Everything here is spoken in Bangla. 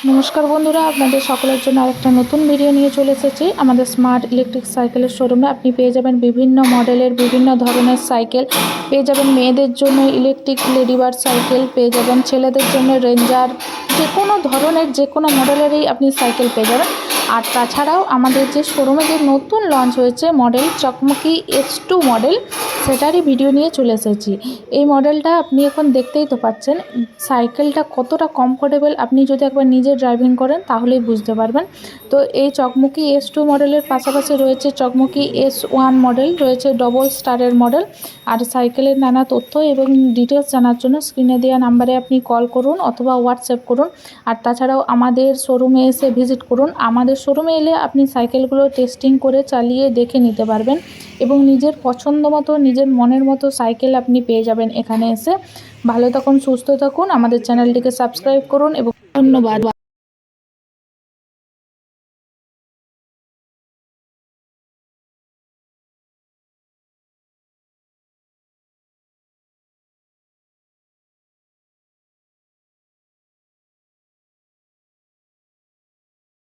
নমস্কার বন্ধুরা, আপনাদের সকলের জন্য আরেকটা নতুন ভিডিও নিয়ে চলে এসেছি। আমাদের স্মার্ট ইলেকট্রিক সাইকেলের শোরুমে আপনি পেয়ে যাবেন বিভিন্ন মডেলের বিভিন্ন ধরনের সাইকেল। পেয়ে যাবেন মেয়েদের জন্য ইলেকট্রিক লেডিবার্ড সাইকেল, পেয়ে যাবেন ছেলেদের জন্য রেঞ্জার, যে কোনো ধরনের যে কোনো মডেলেরই আপনি সাইকেল পেয়ে যাবেন। আর তাছাড়াও আমাদের যে শোরুমে যে নতুন লঞ্চ হয়েছে মডেল চকমকি S2 মডেল, সেটারই ভিডিও নিয়ে চলে এসেছি। এই মডেলটা আপনি এখন দেখতেই তো পাচ্ছেন সাইকেলটা কতটা কমফোর্টেবল। আপনি যদি একবার নিজে ড্রাইভিং করেন তাহলেই বুঝতে পারবেন। তো এই চকমকি S2 মডেলের পাশাপাশি রয়েছে চকমকি S1 মডেল, রয়েছে ডবল স্টারের মডেল। আর সাইকেলের নানা তথ্য এবং ডিটেলস জানার জন্য স্ক্রিনে দেওয়া নাম্বারে আপনি কল করুন অথবা হোয়াটসঅ্যাপ করুন। আর তাছাড়াও আমাদের শোরুমে এসে ভিজিট করুন। আমাদের শোরুমে এলে আপনি সাইকেলগুলো টেস্টিং করে চালিয়ে দেখে নিতে পারবেন এবং নিজের পছন্দ মতো নিজের মনের মতো সাইকেল আপনি পেয়ে যাবেন এখানে এসে। ভালো থাকুন, সুস্থ থাকুন, আমাদের চ্যানেলটিকে সাবস্ক্রাইব করুন এবং ধন্যবাদ।